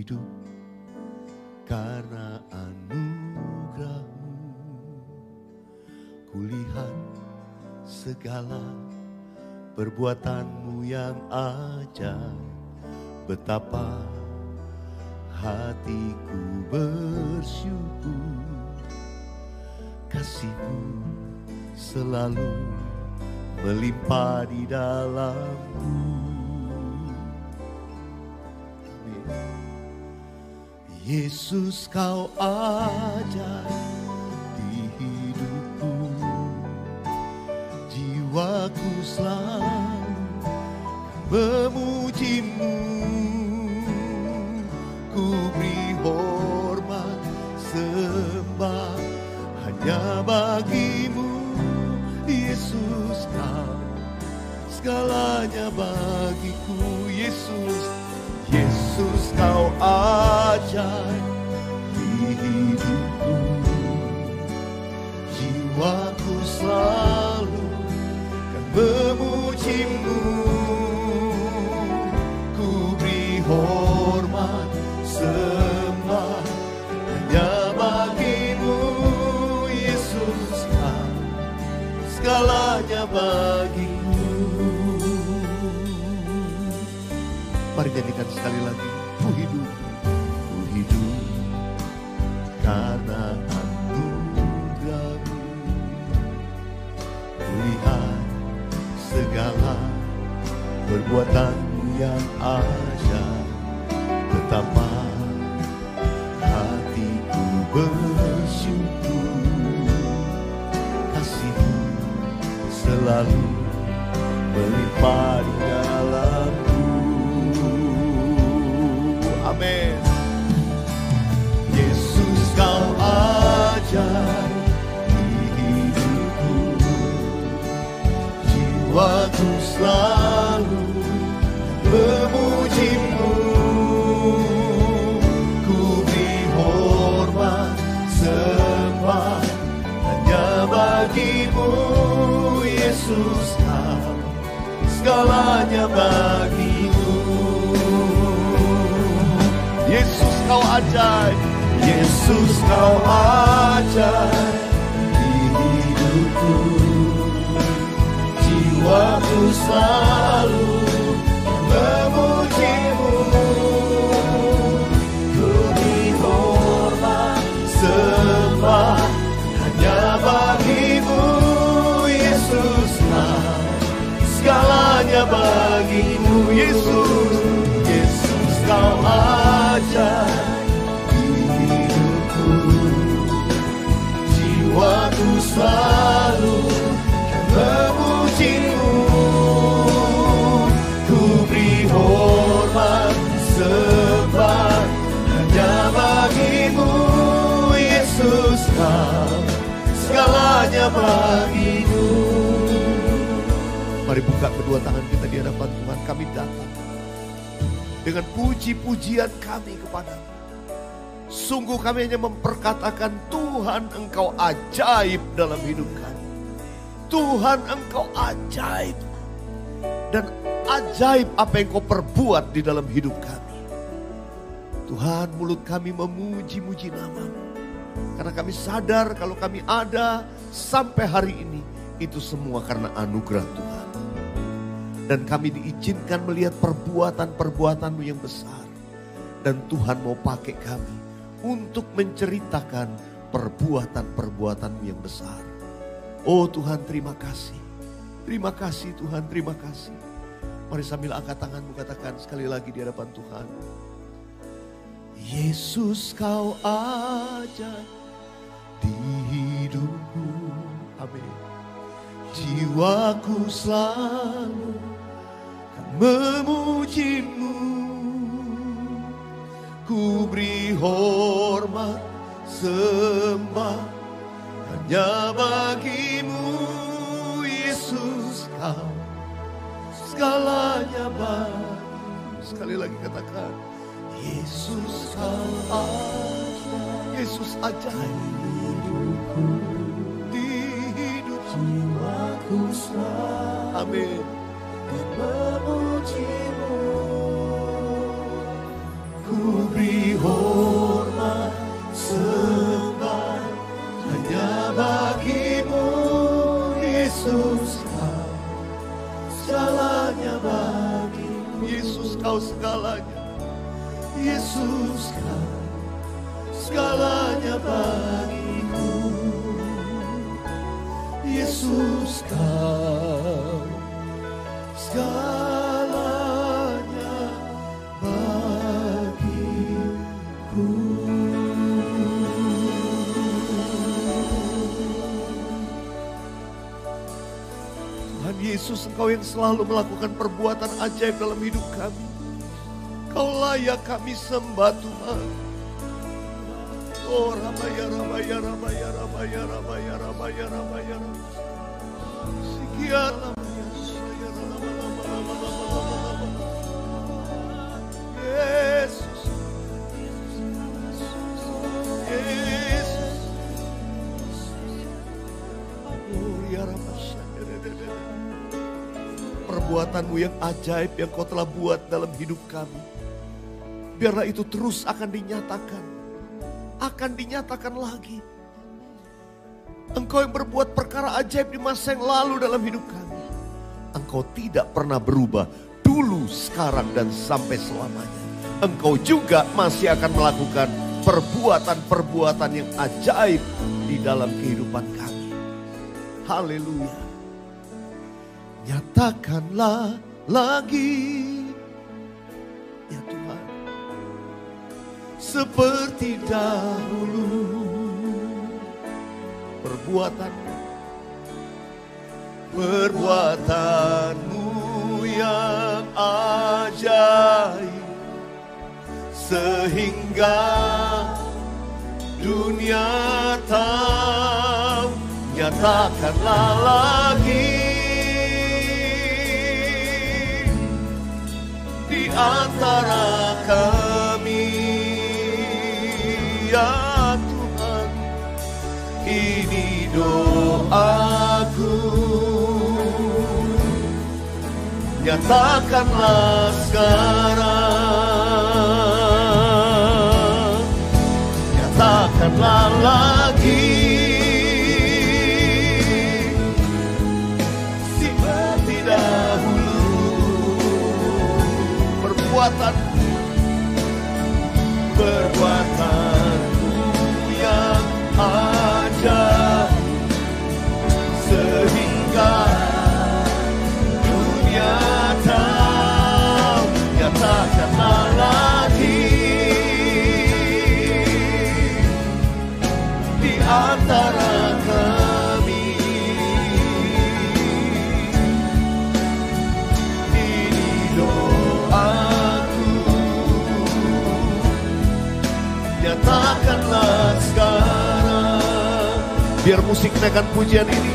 hidup karena anugerah-Mu. Kulihat segala perbuatan-Mu yang ajaib, betapa hatiku bersyukur. Kasih-Mu selalu melimpah di dalamku. Amin. Yesus, Kau ajaib di hidupku, jiwaku selalu memuji-Mu. Ku beri hormat sembah hanya bagi-Mu. Yesus, Kau segalanya bagiku. Yesus, Yesus, Kau ajaib di hidupku, jiwaku selalu kan memuji-Mu. Ku beri hormat sembah hanya bagi-Mu. Yesus, Kau segalanya bagiku. Mari nyanyikan sekali lagi. Ku hidup karena anugerah-Mu. Kulihat segala perbuatan-Mu yang ajaib, betapa hatiku bersyukur. Kasih-Mu selalu melimpah di dalamku. Amin. Yesus, Kau ajaib di hidupku, jiwaku selalu memuji-Mu. Ku beri hormat sembah hanya bagi-Mu. Yesus, Kau segalanya bagiku. Yesus, Kau ajaib. Yesus, Kau ajaib di hidupku, jiwaku selalu memuji-Mu. Ku beri hormat sembah hanya bagi-Mu. Yesus, Kau segalanya bagi-Mu. Yesus, Yesus, Kau ajaib di hidupku, jiwaku selalu kan memuji-Mu. Ku beri hormat sembah hanya bagi-Mu. Yesus, Kau segalanya bagiku. Mari buka kedua tangan kita di hadapan Tuhan. Kami datang dengan puji-pujian kami kepada-Mu. Sungguh kami hanya memperkatakan, Tuhan, Engkau ajaib dalam hidup kami. Tuhan, Engkau ajaib. Dan ajaib apa yang Kau perbuat di dalam hidup kami. Tuhan, mulut kami memuji-muji nama-Mu. Karena kami sadar kalau kami ada sampai hari ini, itu semua karena anugerah Tuhan. Dan kami diizinkan melihat perbuatan-perbuatan-Mu yang besar. Dan Tuhan mau pakai kami untuk menceritakan perbuatan-perbuatan-Mu yang besar. Oh Tuhan, terima kasih. Terima kasih Tuhan, terima kasih. Mari sambil angkat tanganmu katakan sekali lagi di hadapan Tuhan. Yesus, Kau ajaib di hidupku. Amin. Jiwaku selalu memuji-Mu. Ku beri hormat sembah hanya bagi-Mu. Yesus, Kau segalanya bagi-Mu. Sekali lagi katakan, Yesus, Kau ajaib. Yesus ajaib di hidup jiwaku selalu. Amin. Memuji-Mu. Ku beri Yesus kau segalanya bagiku. Yesus kau segalanya. Yesus kau segalanya bagiku. Yesus kau segalanya bagiku. Tuhan Yesus, Engkau yang selalu melakukan perbuatan ajaib dalam hidup kami. Kau layak kami sembah Tuhan. Oh Rabaya Rabaya Rabaya Rabaya Rabaya Rabaya Rabaya Sekian Yesus, Yesus. Oh ya Rabaya. Perbuatan-Mu yang ajaib yang Kau telah buat dalam hidup kami, biarlah itu terus akan dinyatakan lagi. Engkau yang berbuat perkara ajaib di masa yang lalu dalam hidup kami. Engkau tidak pernah berubah, dulu, sekarang, dan sampai selamanya. Engkau juga masih akan melakukan perbuatan-perbuatan yang ajaib di dalam kehidupan kami. Haleluya. Nyatakanlah lagi, ya Tuhan, seperti dahulu. Perbuatanmu yang ajaib, sehingga dunia tahu. Nyatakanlah lagi di antara kami, ya Tuhan. Ini doaku, nyatakanlah sekarang, nyatakanlah lagi seperti dahulu. Perbuatanmu yang ajaib, sehingga dunia tahu. Nyatakanlah lagi di antara kami. Ini doaku, nyatakanlah sekarang. Biar musik naikkan pujian ini,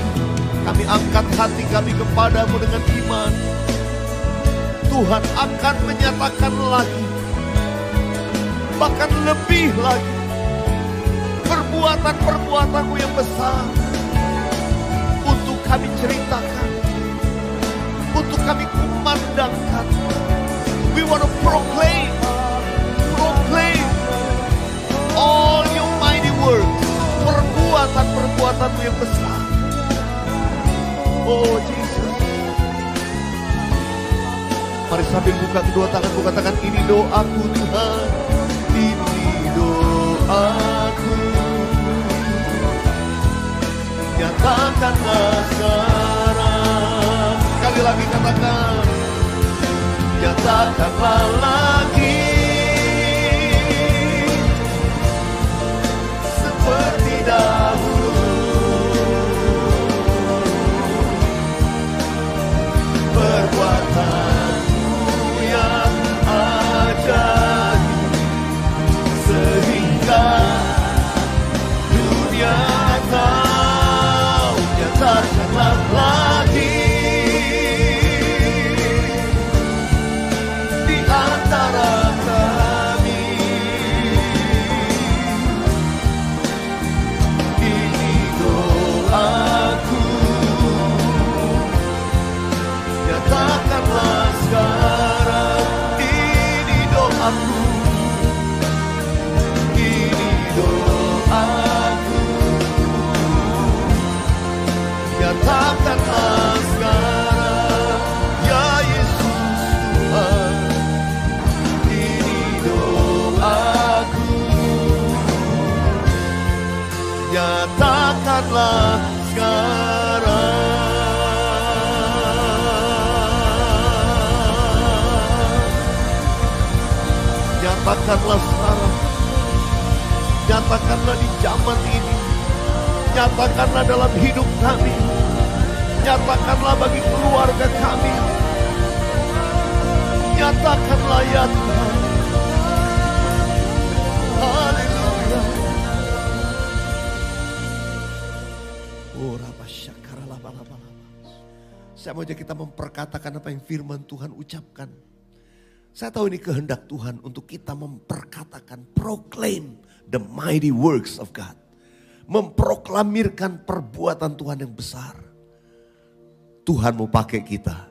kami angkat hati kami kepadamu dengan iman. Tuhan akan menyatakan lagi, bahkan lebih lagi, perbuatan-perbuatanmu yang besar untuk kami ceritakan, untuk kami kumandangkan. We want to proclaim all your mighty works, perbuatan-perbuatanmu yang besar. Oh Jesus. Mari sambil buka kedua tanganku, katakan, ini doaku Tuhan, ini doaku. Nyatakanlah sekarang. Sekali lagi katakan, nyatakanlah lagi seperti dahulu. Perbuatanmu yang ajaib, sehingga dunia tahu. Nyatakanlah lagi di antara nyatakanlah sekarang. Nyatakanlah sekarang. Nyatakanlah di zaman ini. Nyatakanlah dalam hidup kami. Nyatakanlah bagi keluarga kami. Nyatakanlah ya Tuhan. Haleluya. Oh, saya mau ajak kita memperkatakan apa yang firman Tuhan ucapkan. Saya tahu ini kehendak Tuhan untuk kita memperkatakan, proclaim the mighty works of God. Memproklamirkan perbuatan Tuhan yang besar. Tuhan mau pakai kita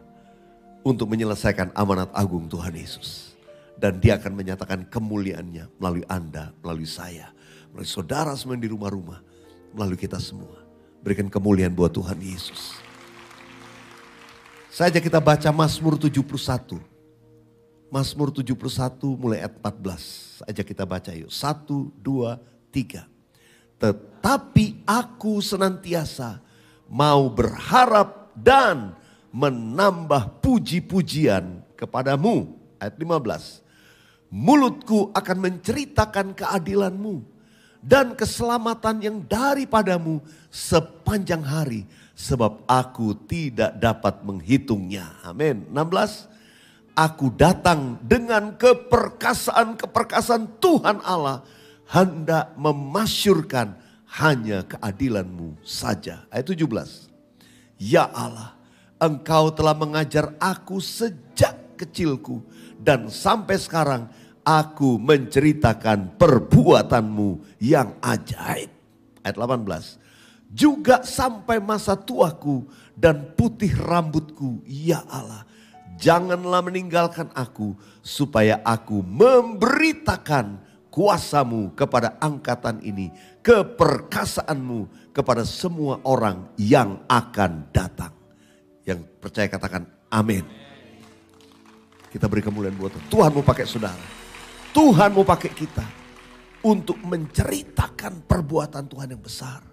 untuk menyelesaikan amanat agung Tuhan Yesus. Dan dia akan menyatakan kemuliaannya melalui Anda, melalui saya, melalui saudara semua yang di rumah-rumah, melalui kita semua. Berikan kemuliaan buat Tuhan Yesus. Saya ajak kita baca Mazmur 71. Mazmur 71 mulai ayat 14. Ajak kita baca yuk. 1, 2, 3. Tetapi aku senantiasa mau berharap dan menambah puji-pujian kepadamu. Ayat 15. Mulutku akan menceritakan keadilanmu dan keselamatan yang daripadamu sepanjang hari. Sebab aku tidak dapat menghitungnya. Amin. 16. Aku datang dengan keperkasaan-keperkasaan Tuhan Allah. Hendak memasyurkan hanya keadilanmu saja. Ayat 17. Ya Allah, Engkau telah mengajar aku sejak kecilku. Dan sampai sekarang aku menceritakan perbuatanmu yang ajaib. Ayat 18. Juga sampai masa tuaku dan putih rambutku, ya Allah. Janganlah meninggalkan aku supaya aku memberitakan kuasamu kepada angkatan ini. Keperkasaanmu kepada semua orang yang akan datang. Yang percaya katakan amin. Kita beri kemuliaan buat Tuhan. Tuhan mau pakai saudara. Tuhan mau pakai kita. Untuk menceritakan perbuatan Tuhan yang besar.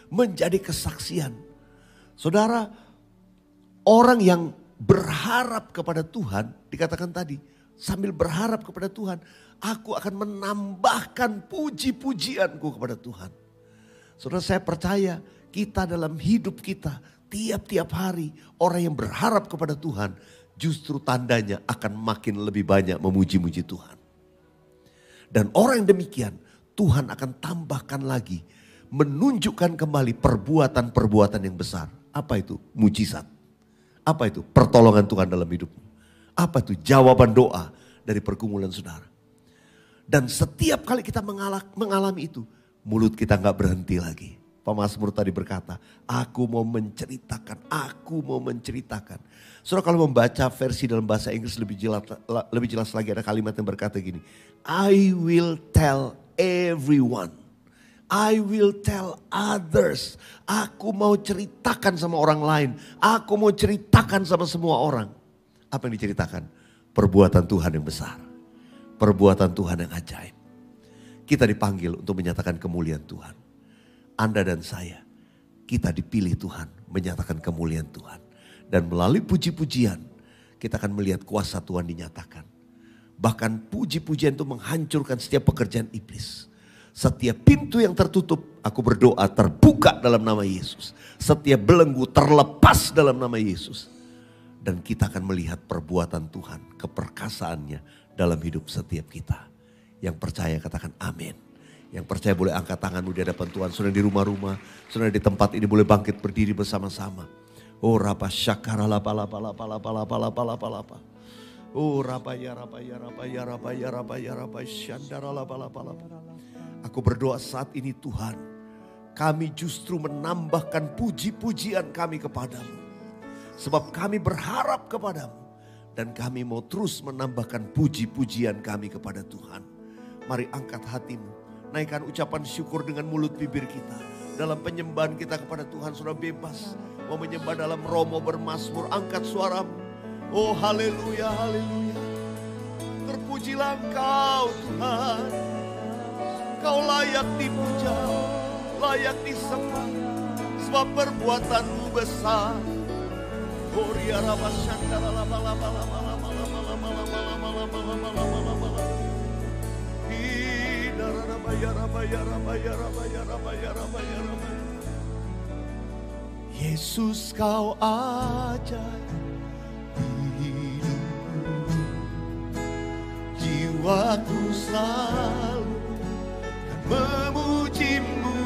Menjadi kesaksian. Saudara, orang yang berharap kepada Tuhan, dikatakan tadi, sambil berharap kepada Tuhan, aku akan menambahkan puji-pujianku kepada Tuhan. Saudara, saya percaya kita dalam hidup kita, tiap-tiap hari, orang yang berharap kepada Tuhan, justru tandanya akan makin lebih banyak memuji-muji Tuhan. Dan orang yang demikian, Tuhan akan tambahkan lagi, menunjukkan kembali perbuatan-perbuatan yang besar. Apa itu? Mujizat. Apa itu? Pertolongan Tuhan dalam hidupmu. Apa itu? Jawaban doa dari pergumulan saudara. Dan setiap kali kita mengalami itu, mulut kita gak berhenti lagi. Pemazmur tadi berkata, aku mau menceritakan. Saudara, kalau membaca versi dalam bahasa Inggris lebih jelas lagi, ada kalimat yang berkata gini. I will tell everyone. I will tell others. Aku mau ceritakan sama orang lain. Aku mau ceritakan sama semua orang. Apa yang diceritakan? Perbuatan Tuhan yang besar. Perbuatan Tuhan yang ajaib. Kita dipanggil untuk menyatakan kemuliaan Tuhan. Anda dan saya, kita dipilih Tuhan menyatakan kemuliaan Tuhan. Dan melalui puji-pujian, kita akan melihat kuasa Tuhan dinyatakan. Bahkan puji-pujian itu menghancurkan setiap pekerjaan iblis. Setiap pintu yang tertutup, aku berdoa terbuka dalam nama Yesus. Setiap belenggu terlepas dalam nama Yesus. Dan kita akan melihat perbuatan Tuhan, keperkasaannya dalam hidup setiap kita. Yang percaya katakan amin. Yang percaya boleh angkat tanganmu di hadapan Tuhan. Saudara di rumah-rumah, saudara di tempat ini boleh bangkit berdiri bersama-sama. Oh rapa syakara lapa lapa lapa lapa lapa lapa lapa lapa. Oh rapa ya rapa ya rapa ya rapa ya rapa ya rapa syandara lapa lapa lapa. Aku berdoa saat ini Tuhan, kami justru menambahkan puji-pujian kami kepadamu. Sebab kami berharap kepadamu. Dan kami mau terus menambahkan puji-pujian kami kepada Tuhan. Mari angkat hatimu. Naikkan ucapan syukur dengan mulut bibir kita. Dalam penyembahan kita kepada Tuhan, saudara bebas. Mau menyembah dalam roh, mau bermazmur, angkat suaramu. Oh haleluya, haleluya. Terpujilah Engkau Tuhan. Kau layak dipuja, layak disembah. Sebab perbuatan-Mu besar. Korea lama syandara lama lama lama lama lama lama lama lama lama lama lama lama lama. Idara rabaya rabaya rabaya rabaya rabaya rabaya rabaya. Yesus Kau ajaib di hidupku. Jiwaku selalu memuji-Mu.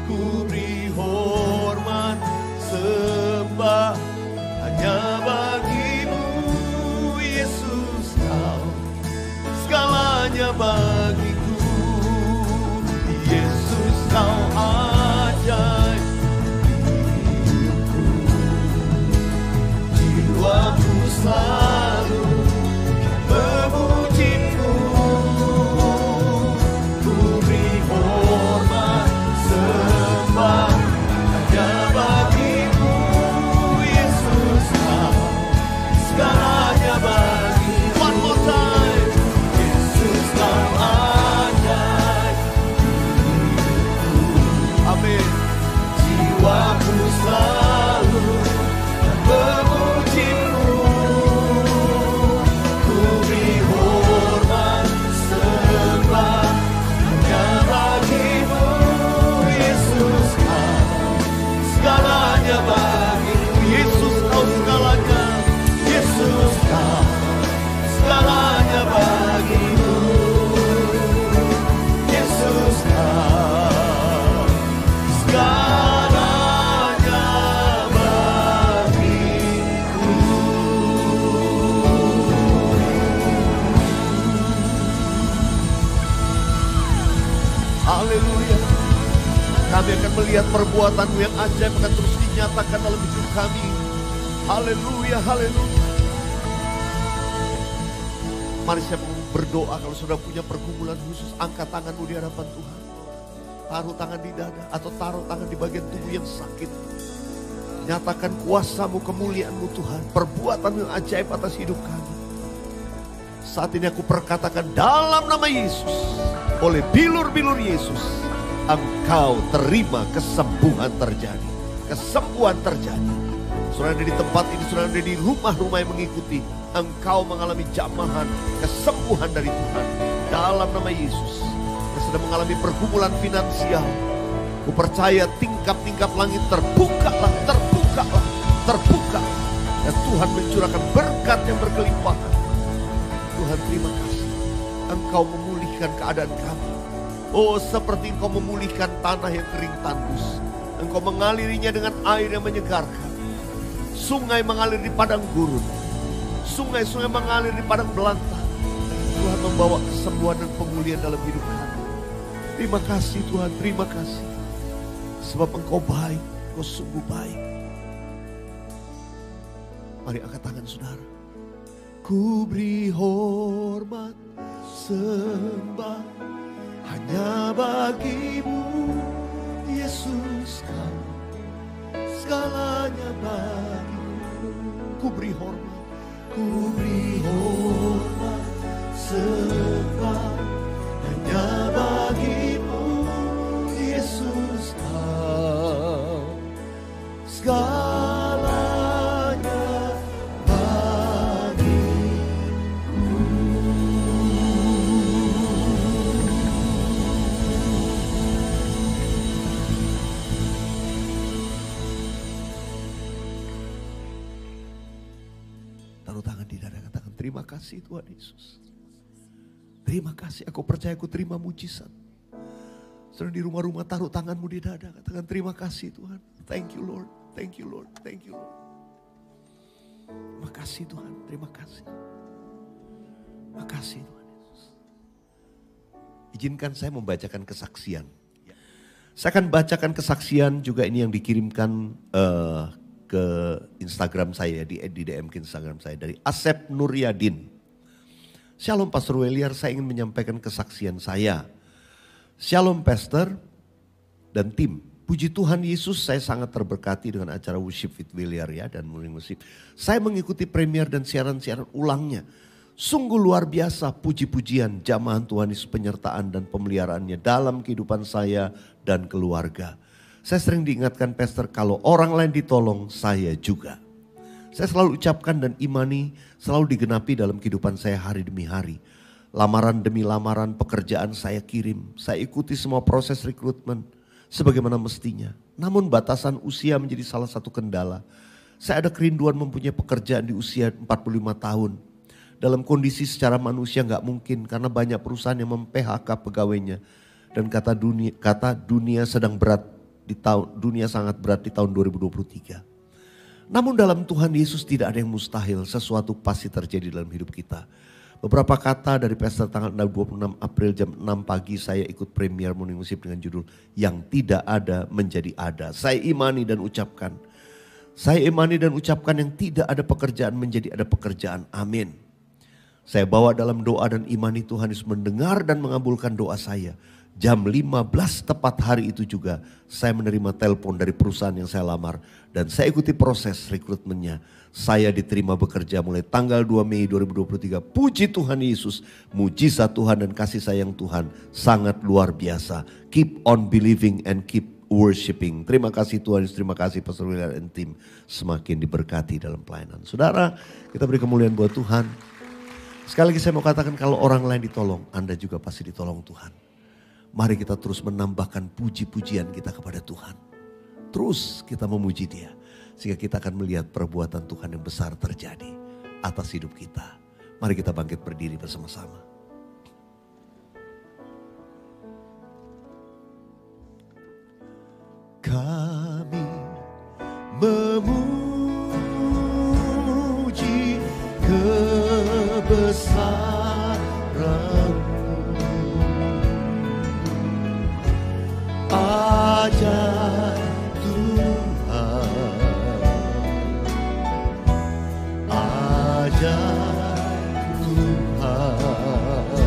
Ku beri hormat sembah hanya bagi-Mu. Yesus Kau segalanya bagiku. Yesus Kau ajaib hidupku. Jiwaku selalu memuji-Mu. Ku beri hormat sembah hanya bagi-Mu. Yesus Kau segalanya bagi. One more time. Yesus Kau ajaib hidupku. Amin. Jiwaku selalu memuji-Mu. Ku beri hormat sembah hanya bagi-Mu. Yesus Kau segalanya bagi-Mu. Yesus Kau segalanya. Yesus Kau segalanya bagi-Mu. Yesus Kau segalanya bagiku. Haleluya. Kami akan melihat perbuatan-Mu yang ajaib akan terus dinyatakan dalam hidup kami. Haleluya, haleluya. Mari saya mau berdoa. Kalau sudah punya pergumulan khusus, angkat tanganmu di hadapan Tuhan. Taruh tangan di dada atau taruh tangan di bagian tubuh yang sakit. Nyatakan kuasa-Mu, kemuliaan-Mu Tuhan. Perbuatan yang ajaib atas hidup kami. Saat ini aku perkatakan dalam nama Yesus. Oleh bilur-bilur Yesus. Engkau terima kesembuhan terjadi. Kesembuhan terjadi. Saudara ada di tempat ini, saudara ada di rumah-rumah yang mengikuti. Engkau mengalami jamahan, kesembuhan dari Tuhan. Dalam nama Yesus. Yang sedang mengalami pergumulan finansial. Ku percaya tingkap-tingkap langit terbukalah, terbukalah, terbuka. Dan Tuhan mencurahkan berkat yang berkelimpahan. Tuhan terima kasih. Engkau memulihkan keadaan kami. Oh, seperti Engkau memulihkan tanah yang kering tandus. Engkau mengalirinya dengan air yang menyegarkan. Sungai mengalir di padang gurun. Sungai-sungai mengalir di padang belantara. Tuhan membawa kesembuhan dan pemulihan dalam hidup kami. Terima kasih Tuhan, terima kasih. Sebab Engkau baik, Engkau sungguh baik. Mari angkat tangan saudara. Ku beri hormat sembah hanya bagi-Mu. Yesus Kau segalanya bagi-Mu. Ku beri hormat, ku beri hormat sembah hanya bagi-Mu. Yesus Kau segalanya bagiku. Taruh tangan di dada, katakan terima kasih Tuhan Yesus. Terima kasih, aku percaya aku terima mujizat. Saudara di rumah-rumah taruh tanganmu di dada, katakan terima kasih Tuhan. Thank you Lord, thank you Lord, thank you Lord. Terima kasih Tuhan, terima kasih. Terima kasih Tuhan Yesus. Izinkan saya membacakan kesaksian. Saya akan bacakan kesaksian juga ini yang dikirimkan ke Instagram saya, di DM ke Instagram saya dari Asep Nuryadin. Shalom Pastor Weliar, saya ingin menyampaikan kesaksian saya. Shalom Pastor dan tim. Puji Tuhan Yesus, saya sangat terberkati dengan acara Worship with Weliar ya dan Morning Worship. Saya mengikuti premier dan siaran-siaran ulangnya. Sungguh luar biasa puji-pujian jamahan Tuhan Yesus, penyertaan dan pemeliharaannya dalam kehidupan saya dan keluarga. Saya sering diingatkan pastor, kalau orang lain ditolong, saya juga. Saya selalu ucapkan dan imani selalu digenapi dalam kehidupan saya hari demi hari. Lamaran demi lamaran pekerjaan saya kirim. Saya ikuti semua proses rekrutmen sebagaimana mestinya. Namun batasan usia menjadi salah satu kendala. Saya ada kerinduan mempunyai pekerjaan di usia 45 tahun. Dalam kondisi secara manusia nggak mungkin karena banyak perusahaan yang mem-PHK pegawainya. Dan kata dunia sedang berat dunia sangat berat di tahun 2023. Namun dalam Tuhan Yesus tidak ada yang mustahil, sesuatu pasti terjadi dalam hidup kita. Beberapa kata dari pastor tanggal 26 April jam 6 pagi saya ikut premier morning worship dengan judul Yang Tidak Ada Menjadi Ada. Saya imani dan ucapkan. Saya imani dan ucapkan yang tidak ada pekerjaan menjadi ada pekerjaan. Amin. Saya bawa dalam doa dan imani Tuhan Yesus mendengar dan mengabulkan doa saya. Jam 15 tepat hari itu juga saya menerima telepon dari perusahaan yang saya lamar. Dan saya ikuti proses rekrutmennya. Saya diterima bekerja mulai tanggal 2 Mei 2023. Puji Tuhan Yesus, mujizat Tuhan dan kasih sayang Tuhan sangat luar biasa. Keep on believing and keep worshiping. Terima kasih Tuhan Yesus, terima kasih Pastor William and team. Semakin diberkati dalam pelayanan. Saudara, kita beri kemuliaan buat Tuhan. Sekali lagi saya mau katakan kalau orang lain ditolong, Anda juga pasti ditolong Tuhan. Mari kita terus menambahkan puji-pujian kita kepada Tuhan. Terus kita memuji Dia. Sehingga kita akan melihat perbuatan Tuhan yang besar terjadi atas hidup kita. Mari kita bangkit berdiri bersama-sama. Kami memuji kebesaran ajaib Tuhan, ajaib Tuhan.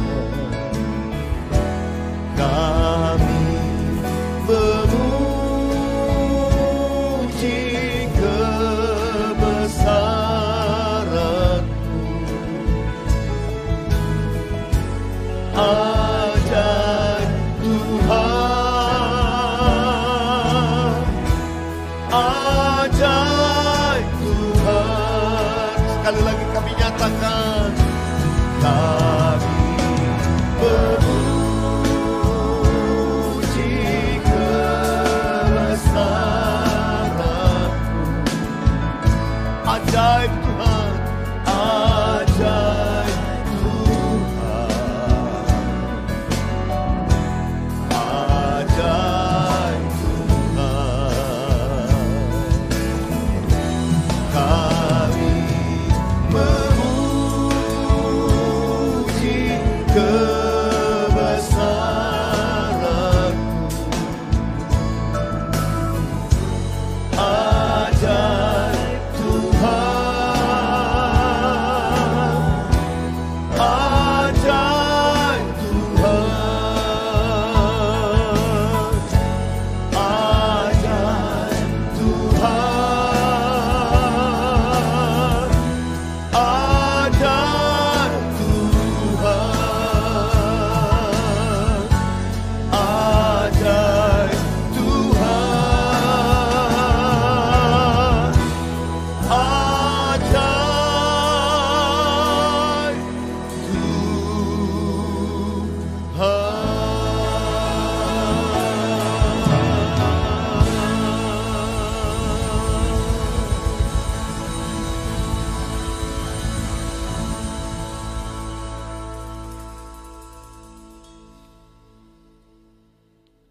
Kami memuji kebesaran ajaib Tuhan, ajaib Tuhan. Sekali lagi kami nyatakan, kami memuji kebesaran ajaib Tuhan, ajaib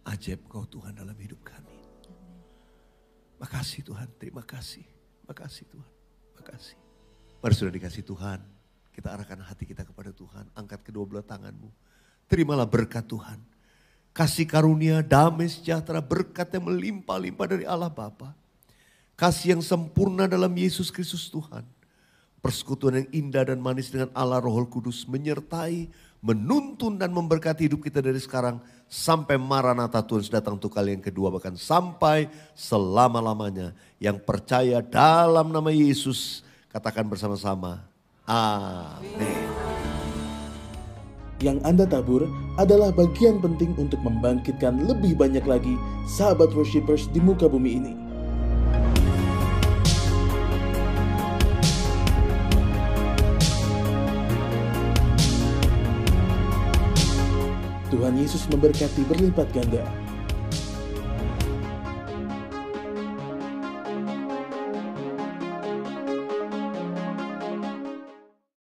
ajaib Kau Tuhan dalam hidup kami. Makasih Tuhan, terima kasih. Makasih Tuhan, makasih. Mari sudah dikasih Tuhan, kita arahkan hati kita kepada Tuhan. Angkat kedua belah tanganmu. Terimalah berkat Tuhan. Kasih karunia, damai sejahtera, berkat yang melimpah-limpah dari Allah Bapa. Kasih yang sempurna dalam Yesus Kristus Tuhan. Persekutuan yang indah dan manis dengan Allah Roh Kudus menyertai, menuntun dan memberkati hidup kita dari sekarang sampai Maranatha Tuhan datang untuk kali yang kedua, bahkan sampai selama-lamanya. Yang percaya dalam nama Yesus katakan bersama-sama, amin. Yang Anda tabur adalah bagian penting untuk membangkitkan lebih banyak lagi sahabat worshipers di muka bumi ini. Tuhan Yesus memberkati berlipat ganda.